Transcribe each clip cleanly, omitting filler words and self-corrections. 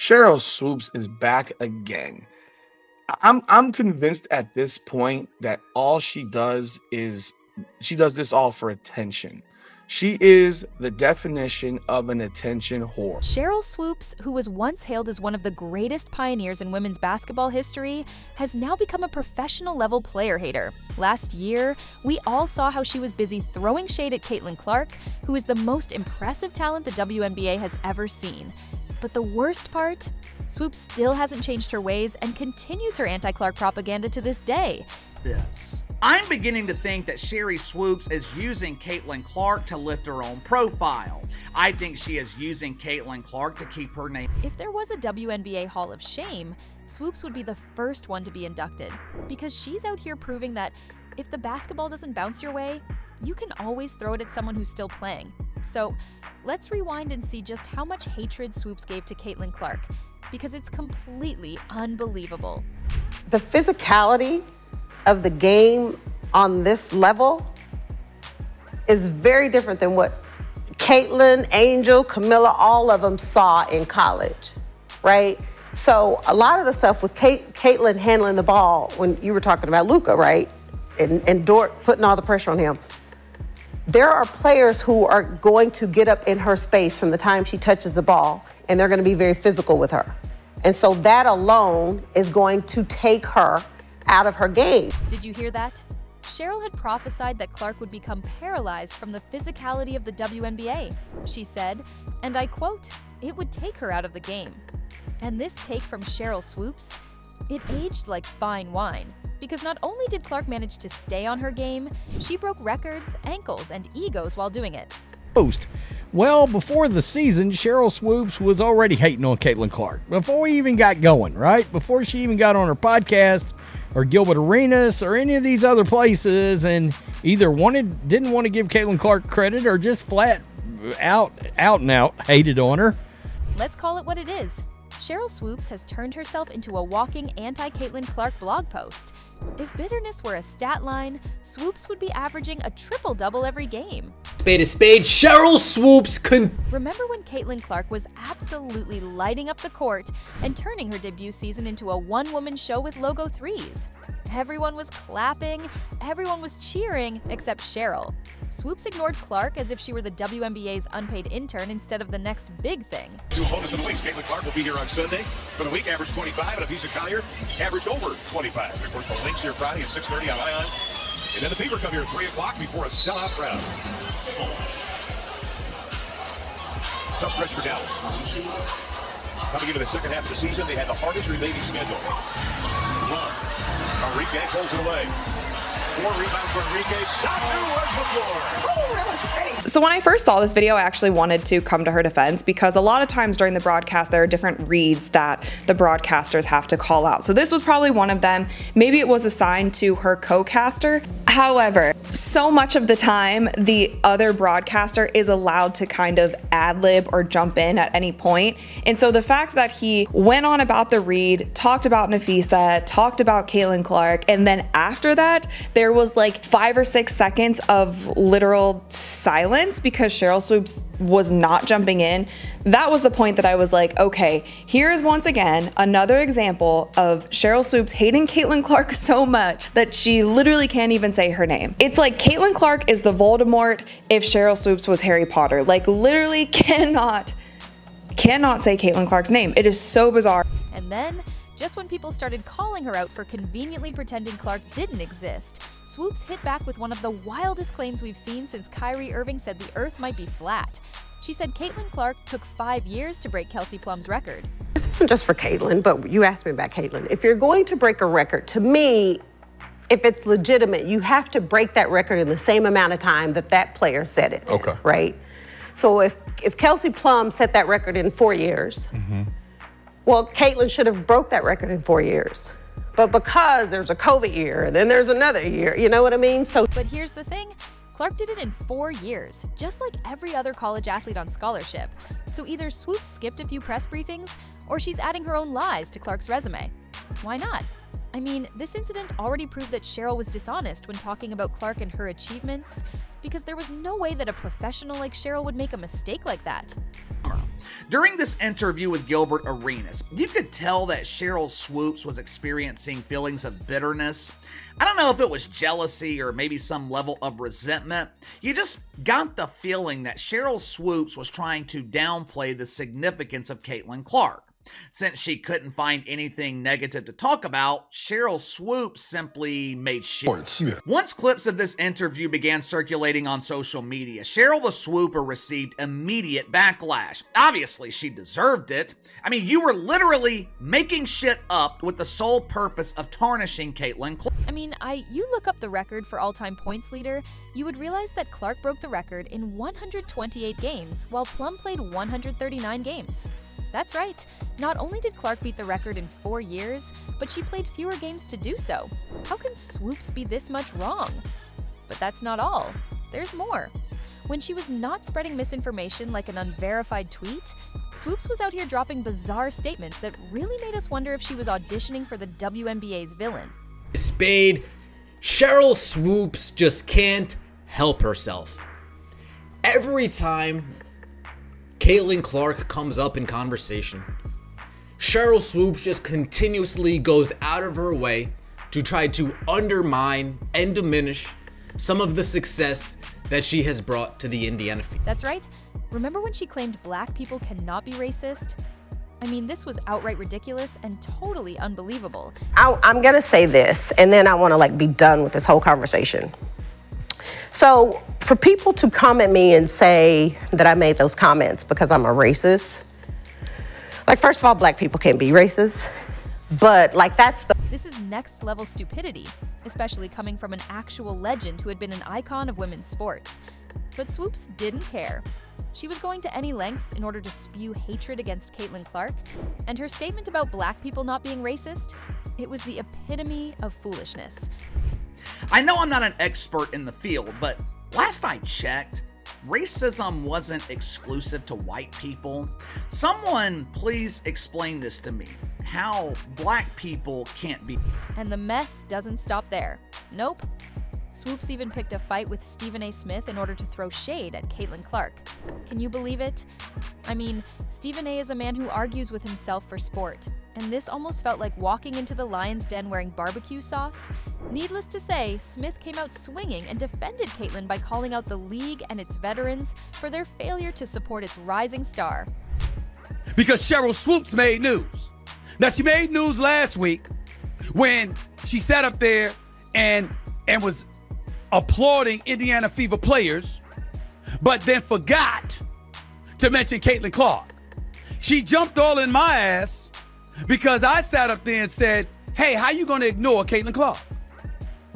Sheryl Swoopes is back again. I'm convinced at this point that all she does is she does this all for attention. She is the definition of an attention whore. Sheryl Swoopes, who was once hailed as one of the greatest pioneers in women's basketball history, has now become a professional-level player hater. Last year, we all saw how she was busy throwing shade at Caitlin Clark, who is the most impressive talent the WNBA has ever seen. But the worst part? Swoopes still hasn't changed her ways and continues her anti-Clark propaganda to this day. I'm beginning to think that Sheryl Swoopes is using Caitlin Clark to lift her own profile. I think she is using Caitlin Clark to keep her name. If there was a WNBA Hall of Shame, Swoopes would be the first one to be inducted, because she's out here proving that if the basketball doesn't bounce your way, you can always throw it at someone who's still playing. So let's rewind and see just how much hatred Swoopes gave to Caitlin Clark, because it's completely unbelievable. The physicality of the game on this level is very different than what Caitlin, Angel, Camilla, all of them saw in college, right? So a lot of the stuff with Caitlin handling the ball, when you were talking about Luka, right? And Dort putting all the pressure on him. There are players who are going to get up in her space from the time she touches the ball, and they're going to be very physical with her. And so that alone is going to take her out of her game. Did you hear that? Cheryl had prophesied that Clark would become paralyzed from the physicality of the WNBA. She said, and I quote, "It would take her out of the game." And this take from Sheryl Swoopes, it aged like fine wine. Because not only did Clark manage to stay on her game, she broke records, ankles, and egos while doing it. Well, before the season, Sheryl Swoopes was already hating on Caitlin Clark. Before we even got going, right? Before she even got on her podcast, or Gilbert Arenas, or any of these other places, and either didn't want to give Caitlin Clark credit, or just flat out and out hated on her. Let's call it what it is. Sheryl Swoopes has turned herself into a walking anti-Caitlin Clark blog post. If bitterness were a stat line, Swoopes would be averaging a triple-double every game. Spade is spade, Sheryl Swoopes Remember when Caitlin Clark was absolutely lighting up the court and turning her debut season into a one-woman show with logo threes? Everyone was clapping, everyone was cheering, except Cheryl. Swoopes ignored Clark as if she were the WNBA's unpaid intern instead of the next big thing. Two opponents of the week. Caitlin Clark will be here on Sunday. For the week, averaged 25, and Avisa Collier averaged over 25. Of course, the Lynx here Friday at 6:30 on Ion. And then the Fever come here at 3 o'clock before a sellout crowd. Tough stretch for Dallas. Coming into the second half of the season, they had the hardest remaining schedule. Enrique pulls it away. 4 rebounds for Enrique. Satu was the floor. That was great. So when I first saw this video, I actually wanted to come to her defense because a lot of times during the broadcast, there are different reads that the broadcasters have to call out. So this was probably one of them. Maybe it was assigned to her co-caster. However, so much of the time, the other broadcaster is allowed to kind of ad-lib or jump in at any point. And so the fact that he went on about the read, talked about Nafisa, talked about Caitlin Clark, and then after that, there was like 5 or 6 seconds of literal silence because Sheryl Swoopes was not jumping in. That was the point that I was like, okay, here's once again another example of Sheryl Swoopes hating Caitlin Clark so much that she literally can't even say her name. It's like Caitlin Clark is the Voldemort if Sheryl Swoopes was Harry Potter. Like literally cannot say Caitlin Clark's name. It is so bizarre. And then, just when people started calling her out for conveniently pretending Clark didn't exist, Swoopes hit back with one of the wildest claims we've seen since Kyrie Irving said the earth might be flat. She said Caitlin Clark took 5 years to break Kelsey Plum's record. This isn't just for Caitlin, but you asked me about Caitlin. If you're going to break a record, to me, if it's legitimate, you have to break that record in the same amount of time that that player set it. Okay. Right? So if Kelsey Plum set that record in 4 years, well, Caitlin should have broke that record in 4 years. But because there's a COVID year and then there's another year, you know what I mean? But here's the thing. Clark did it in 4 years, just like every other college athlete on scholarship. So either Swoopes skipped a few press briefings, or she's adding her own lies to Clark's resume. Why not? I mean, this incident already proved that Cheryl was dishonest when talking about Clark and her achievements, because there was no way that a professional like Cheryl would make a mistake like that. During this interview with Gilbert Arenas, you could tell that Sheryl Swoopes was experiencing feelings of bitterness. I don't know if it was jealousy or maybe some level of resentment. You just got the feeling that Sheryl Swoopes was trying to downplay the significance of Caitlin Clark. Since she couldn't find anything negative to talk about, Sheryl Swoopes simply made shit. Yeah. Once clips of this interview began circulating on social media, Cheryl the Swooper received immediate backlash. Obviously, she deserved it. I mean, you were literally making shit up with the sole purpose of tarnishing Caitlin Clark. You look up the record for all-time points leader, you would realize that Clark broke the record in 128 games, while Plum played 139 games. That's right. Not only did Clark beat the record in 4 years, but she played fewer games to do so. How can Swoopes be this much wrong? But that's not all. There's more. When she was not spreading misinformation like an unverified tweet, Swoopes was out here dropping bizarre statements that really made us wonder if she was auditioning for the WNBA's villain. Spade, Sheryl Swoopes just can't help herself. Every time Caitlin Clark comes up in conversation, Sheryl Swoopes just continuously goes out of her way to try to undermine and diminish some of the success that she has brought to the Indiana Fever. That's right. Remember when she claimed black people cannot be racist? This was outright ridiculous and totally unbelievable. I'm gonna say this, and then I wanna be done with this whole conversation. So for people to come at me and say that I made those comments because I'm a racist, first of all, black people can't be racist, but that's the... This is next level stupidity, especially coming from an actual legend who had been an icon of women's sports. But Swoopes didn't care. She was going to any lengths in order to spew hatred against Caitlin Clark, and her statement about black people not being racist, it was the epitome of foolishness. I know I'm not an expert in the field, but last I checked, racism wasn't exclusive to white people. Someone please explain this to me. How black people can't be. And the mess doesn't stop there. Nope. Swoopes even picked a fight with Stephen A. Smith in order to throw shade at Caitlin Clark. Can you believe it? Stephen A. is a man who argues with himself for sport, and this almost felt like walking into the lion's den wearing barbecue sauce. Needless to say, Smith came out swinging and defended Caitlin by calling out the league and its veterans for their failure to support its rising star. Because Sheryl Swoopes made news. Now, she made news last week when she sat up there and was applauding Indiana Fever players, but then forgot to mention Caitlin Clark. She jumped all in my ass because I sat up there and said, hey, how you gonna ignore Caitlin Clark?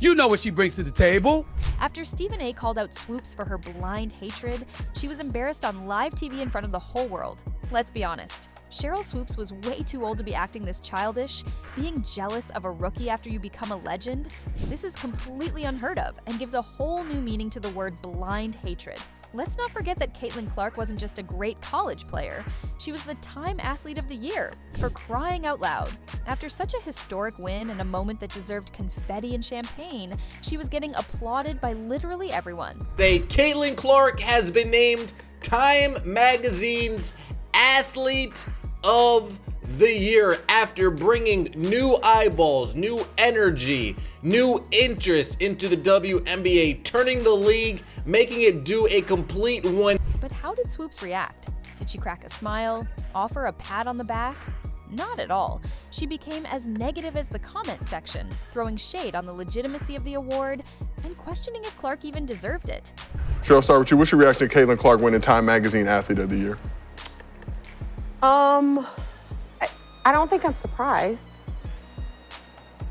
You know what she brings to the table. After Stephen A. called out Swoopes for her blind hatred, she was embarrassed on live TV in front of the whole world. Let's be honest, Sheryl Swoopes was way too old to be acting this childish. Being jealous of a rookie after you become a legend, this is completely unheard of and gives a whole new meaning to the word blind hatred. Let's not forget that Caitlin Clark wasn't just a great college player, she was the Time Athlete of the Year, for crying out loud. After such a historic win and a moment that deserved confetti and champagne, she was getting applauded by literally everyone. Caitlin Clark has been named Time Magazine's Athlete of the Year after bringing new eyeballs, new energy, new interest into the WNBA, turning the league, making it do a complete one. But how did Swoopes react? Did she crack a smile? Offer a pat on the back? Not at all. She became as negative as the comment section, throwing shade on the legitimacy of the award and questioning if Clark even deserved it. Cheryl, I'll start with you. What's your reaction to Caitlin Clark winning Time Magazine Athlete of the Year? I don't think I'm surprised.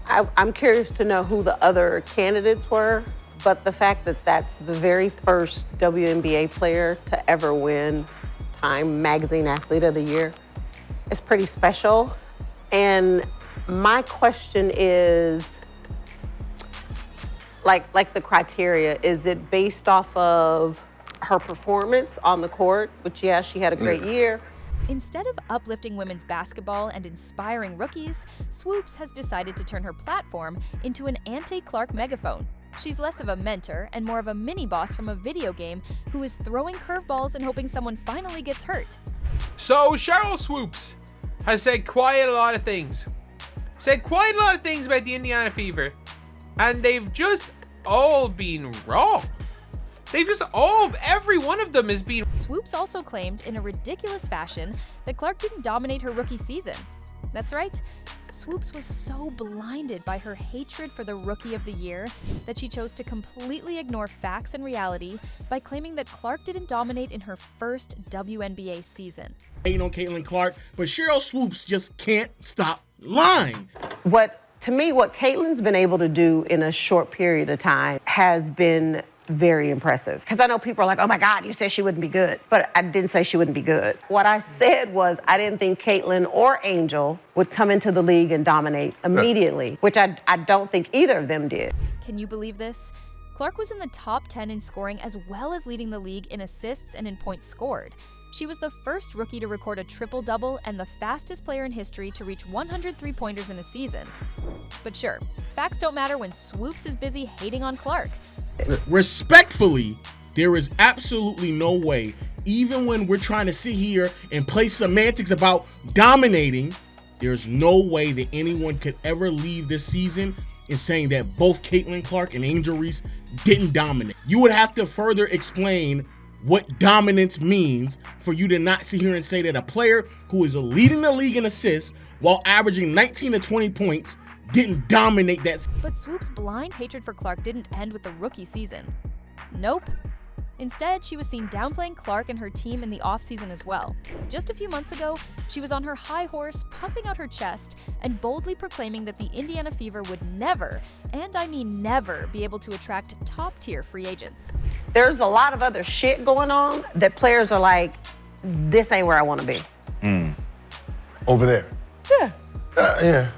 I'm curious to know who the other candidates were, but the fact that that's the very first WNBA player to ever win Time Magazine Athlete of the Year is pretty special. And my question is, like the criteria, is it based off of her performance on the court, which, yeah, she had a great year. Instead of uplifting women's basketball and inspiring rookies, Swoopes has decided to turn her platform into an anti-Clark megaphone. She's less of a mentor and more of a mini-boss from a video game who is throwing curveballs and hoping someone finally gets hurt. So Sheryl Swoopes has said quite a lot of things. About the Indiana Fever, and they've just all been wrong. Every one of them has been. Swoopes also claimed in a ridiculous fashion that Clark didn't dominate her rookie season. That's right. Swoopes was so blinded by her hatred for the Rookie of the Year that she chose to completely ignore facts and reality by claiming that Clark didn't dominate in her first WNBA season. Hating on Caitlin Clark, but Sheryl Swoopes just can't stop lying. To me, what Caitlin's been able to do in a short period of time has been very impressive. Because I know people are like, oh my God, you said she wouldn't be good. But I didn't say she wouldn't be good. What I said was I didn't think Caitlin or Angel would come into the league and dominate immediately, which I don't think either of them did. Can you believe this? Clark was in the top 10 in scoring as well as leading the league in assists and in points scored. She was the first rookie to record a triple-double and the fastest player in history to reach 100 three-pointers in a season. But sure, facts don't matter when Swoopes is busy hating on Clark. Respectfully, there is absolutely no way, even when we're trying to sit here and play semantics about dominating, there's no way that anyone could ever leave this season in saying that both Caitlin Clark and Angel Reese didn't dominate. You would have to further explain what dominance means for you to not sit here and say that a player who is leading the league in assists while averaging 19 to 20 points didn't dominate that. But Swoopes' blind hatred for Clark didn't end with the rookie season. Nope. Instead, she was seen downplaying Clark and her team in the offseason as well. Just a few months ago, she was on her high horse, puffing out her chest, and boldly proclaiming that the Indiana Fever would never, and I mean never, be able to attract top-tier free agents. There's a lot of other shit going on that players are like, this ain't where I want to be. Over there? Yeah. Yeah.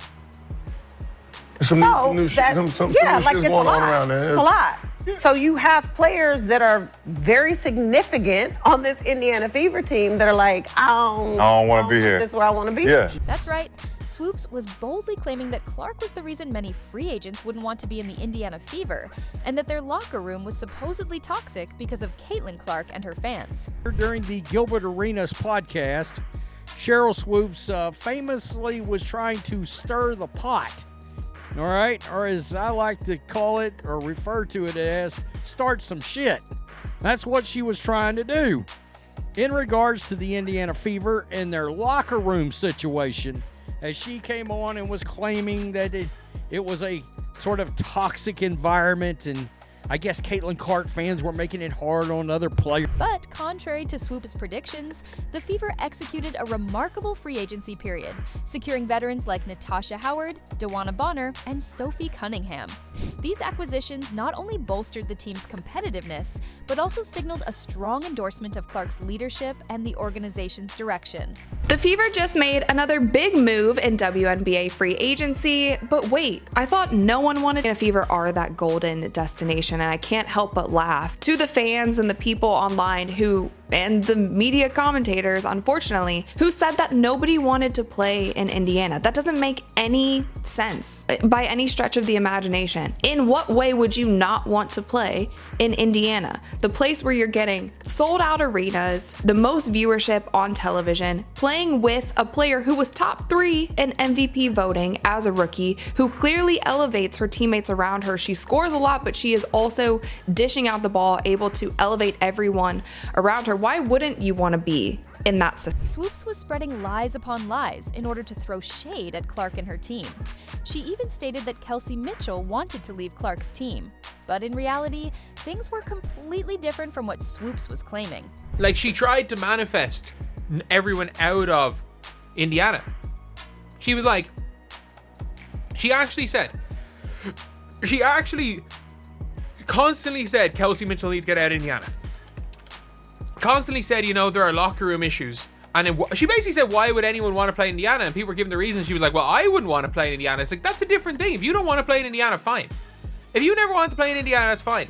Some new shit going on around there. It's a lot. So you have players that are very significant on this Indiana Fever team that are like, I don't want to be here. This is where I want to be. Yeah. That's right. Swoopes was boldly claiming that Clark was the reason many free agents wouldn't want to be in the Indiana Fever, and that their locker room was supposedly toxic because of Caitlin Clark and her fans. During the Gilbert Arenas podcast, Sheryl Swoopes famously was trying to stir the pot. All right, or as I like to call it or refer to it as, start some shit. That's what she was trying to do. In regards to the Indiana Fever and their locker room situation, as she came on and was claiming that it was a sort of toxic environment, and I guess Caitlin Clark fans were making it hard on other players. But contrary to Swoopes' predictions, the Fever executed a remarkable free agency period, securing veterans like Natasha Howard, DeWanna Bonner, and Sophie Cunningham. These acquisitions not only bolstered the team's competitiveness, but also signaled a strong endorsement of Clark's leadership and the organization's direction. The Fever just made another big move in WNBA free agency, but wait, I thought no one wanted a Fever are that golden destination, and I can't help but laugh. To the fans and the people online and the media commentators, unfortunately, who said that nobody wanted to play in Indiana. That doesn't make any sense by any stretch of the imagination. In what way would you not want to play in Indiana? The place where you're getting sold out arenas, the most viewership on television, playing with a player who was top 3 in MVP voting as a rookie, who clearly elevates her teammates around her. She scores a lot, but she is also dishing out the ball, able to elevate everyone around her. Why wouldn't you want to be in that system? Swoopes was spreading lies upon lies in order to throw shade at Clark and her team. She even stated that Kelsey Mitchell wanted to leave Clark's team. But in reality, things were completely different from what Swoopes was claiming. Like, she tried to manifest everyone out of Indiana. She was like, she actually constantly said Kelsey Mitchell needs to get out of Indiana. Constantly said, there are locker room issues. And then she basically said, why would anyone want to play in Indiana? And people were giving the reason. She was like, well, I wouldn't want to play in Indiana. It's like, that's a different thing. If you don't want to play in Indiana, fine. If you never wanted to play in Indiana, that's fine.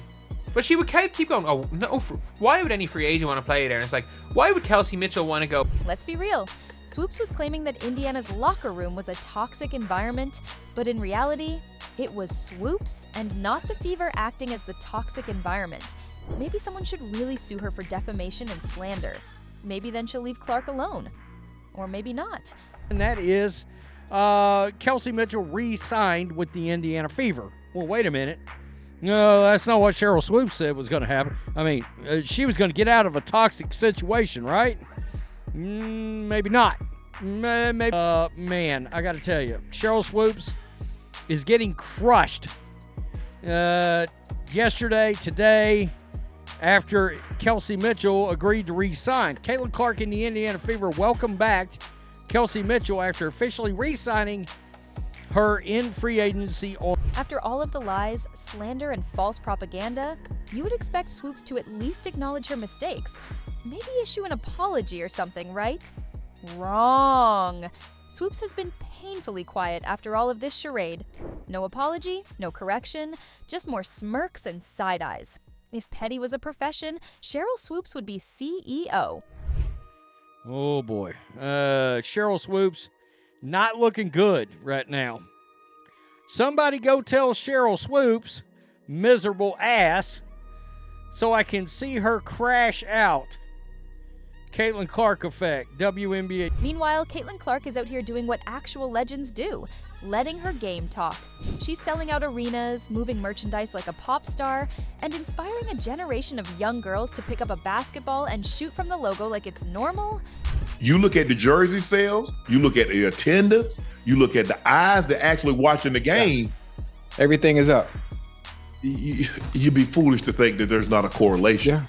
But she would keep going, oh, no, why would any free agent want to play there? And it's like, why would Kelsey Mitchell want to go? Let's be real. Swoopes was claiming that Indiana's locker room was a toxic environment, but in reality, it was Swoopes and not the Fever acting as the toxic environment. Maybe someone should really sue her for defamation and slander. maybe then she'll leave Clark alone. Or maybe not. And that is Kelsey Mitchell re-signed with the Indiana Fever. Well, wait a minute. No, that's not what Sheryl Swoopes said was going to happen. I mean, she was going to get out of a toxic situation, right? Maybe not. Maybe. Man, I got to tell you, Sheryl Swoopes is getting crushed. Yesterday, today, after Kelsey Mitchell agreed to re-sign. Caitlin Clark and the Indiana Fever welcome back Kelsey Mitchell after officially re-signing her in free agency. After all of the lies, slander, and false propaganda, you would expect Swoopes to at least acknowledge her mistakes. Maybe issue an apology or something, right? Wrong. Swoopes has been painfully quiet after all of this charade. No apology, no correction, just more smirks and side eyes. If petty was a profession, Sheryl Swoopes would be CEO. Oh boy. Sheryl Swoopes not looking good right now. Somebody go tell Sheryl Swoopes, miserable ass, so I can see her crash out. Caitlin Clark effect, WNBA. Meanwhile, Caitlin Clark is out here doing what actual legends do, letting her game talk. She's selling out arenas, moving merchandise like a pop star, and inspiring a generation of young girls to pick up a basketball and shoot from the logo like it's normal. You look at the jersey sales, you look at the attendance, you look at the eyes that actually watching the game. Everything is up. You'd be foolish to think that there's not a correlation.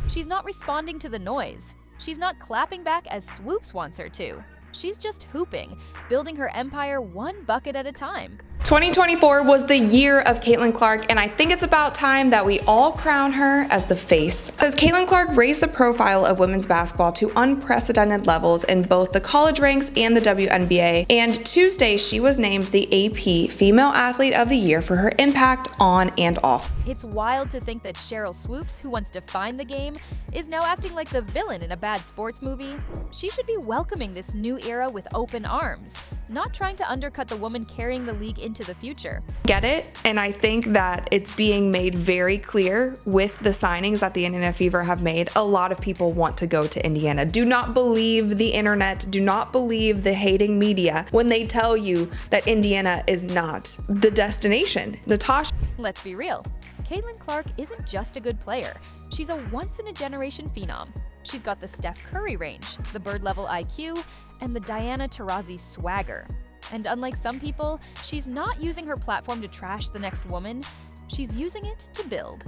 She's not responding to the noise. She's not clapping back as Swoopes wants her to. She's just hooping, building her empire one bucket at a time. 2024 was the year of Caitlin Clark, and I think it's about time that we all crown her as the face. As Caitlin Clark raised the profile of women's basketball to unprecedented levels in both the college ranks and the WNBA, and Tuesday she was named the AP Female Athlete of the Year for her impact on and off. It's wild to think that Sheryl Swoopes, who once defined the game, is now acting like the villain in a bad sports movie. She should be welcoming this new era with open arms, not trying to undercut the woman carrying the league into the future. Get it? And I think that it's being made very clear with the signings that the Indiana Fever have made. A lot of people want to go to Indiana. Do not believe the internet. Do not believe the hating media when they tell you that Indiana is not the destination. Natasha. Let's be real. Caitlin Clark isn't just a good player. She's a once-in-a-generation phenom. She's got the Steph Curry range, the bird-level IQ, and the Diana Taurasi swagger. And unlike some people, she's not using her platform to trash the next woman. She's using it to build.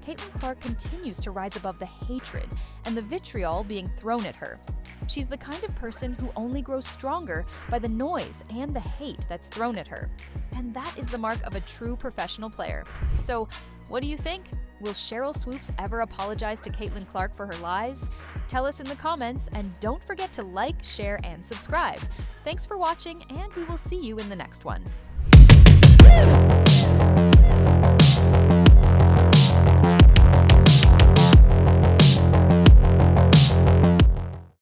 Caitlin Clark continues to rise above the hatred and the vitriol being thrown at her. She's the kind of person who only grows stronger by the noise and the hate that's thrown at her. And that is the mark of a true professional player. So, what do you think? Will Sheryl Swoopes ever apologize to Caitlin Clark for her lies? Tell us in the comments, and don't forget to like, share, and subscribe. Thanks for watching, and we will see you in the next one.